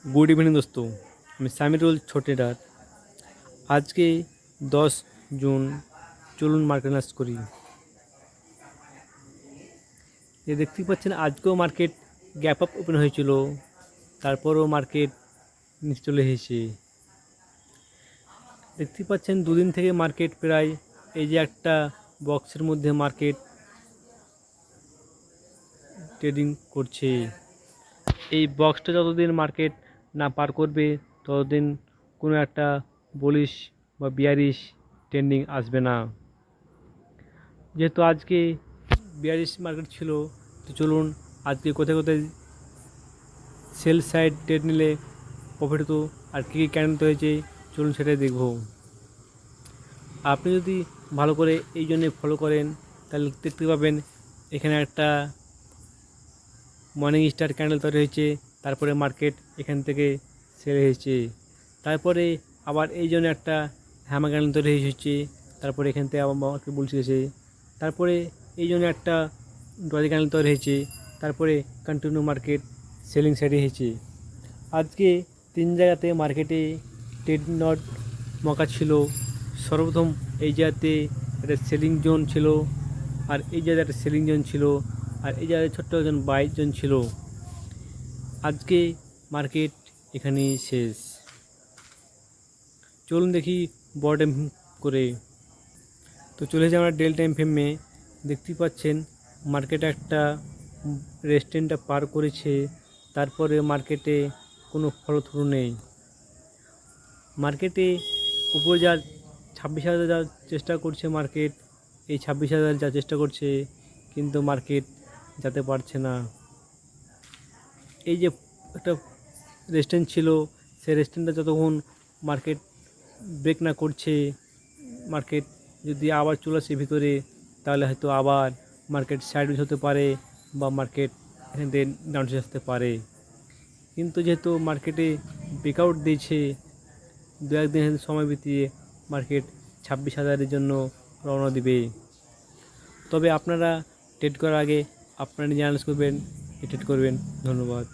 Good evening दोस्तों। मैं सामिरुल छोटेदार। आज के 10 जून চলুন মার্কেট অ্যানালাইজ করি। এই দেখতেই পাচ্ছেন আজকেও মার্কেট গ্যাপ আপ ওপেন হয়েছিল, তারপরও মার্কেট নিচে চলে এসেছে। দেখতেই পাচ্ছেন দুদিন থেকে মার্কেট প্রায় এই যে একটা বক্সের মধ্যে মার্কেট ট্রেডিং করছে। এই বক্সটা যতদিন মার্কেট না পার করবে ততদিন কোনো একটা বুলিশ বা বিয়ারিশ ট্রেন্ডিং আসবে না। যেহেতু আজকে বিয়ারিশ মার্কেট ছিল, তো চলুন আজকে কোথায় কোথায় সেল সাইড ট্রেড নিলে প্রফিট হতো আর কী কী ক্যান্ডেল হয়েছে চলুন সেটাই দেখব। আপনি যদি ভালো করে এই জন্যে ফলো করেন তাহলে দেখতে পাবেন এখানে একটা মর্নিং স্টার ক্যান্ডেল তৈরি হয়েছে, তারপরে মার্কেট এখান থেকে সেল হয়েছে। তারপরে আবার এই জন্য একটা হ্যামার ক্যান্ডেল তৈরি হয়েছে, তারপরে এখান থেকে আবার মার্কেট বুলস গেছে। তারপরে এই জন্য একটা ডলি ক্যান্ডেল তৈরি হয়েছে, তারপরে কন্টিনিউ মার্কেট সেলিং সাইডে হয়েছে। আজকে 3 জায়গাতে মার্কেটে ট্রেড নট মকা ছিল। সর্বপ্রথম এই জায়গাতে একটা সেলিং জোন ছিল, আর এই জায়গায় একটা সেলিং জোন ছিল, আর এই জায়গায় ছোট্ট একজন বাই জোন ছিল। আজকে মার্কেট এখানেই শেষ। চলুন দেখি বড় টাইম করে। তো চলে যাই আমরা ডেল টাইম ফ্রেমে। দেখতেই পাচ্ছেন মার্কেট একটা রেস্টেন্টটা পার করেছে, তারপরে মার্কেটে কোনো ফলথ্রু নেই। মার্কেটে উপরে যা 26,000 যাওয়ার চেষ্টা করছে মার্কেট, এই 26,000 যাওয়ার চেষ্টা করছে, কিন্তু মার্কেট যেতে পারছে না। এই যে একটা রেস্টেন্ট ছিল, সেই রেস্টেন্টটা যতক্ষণ মার্কেট ব্রেক না করছে, মার্কেট যদি আবার চলে আসে ভিতরে, তাহলে হয়তো আবার মার্কেট সাইডওয়েজ হতে পারে বা মার্কেট এখান থেকে ডাউন আসতে পারে। কিন্তু যেহেতু মার্কেটে ব্রেকআউট দিয়েছে, 2-1 দিন সময় বিতিয়ে মার্কেট 26,000-এর জন্য রওনা দিবে। তবে আপনারা ট্রেড করার আগে আপনারা নিজে অ্যানালাইজ করবেন, ট্রেড করবেন। ধন্যবাদ।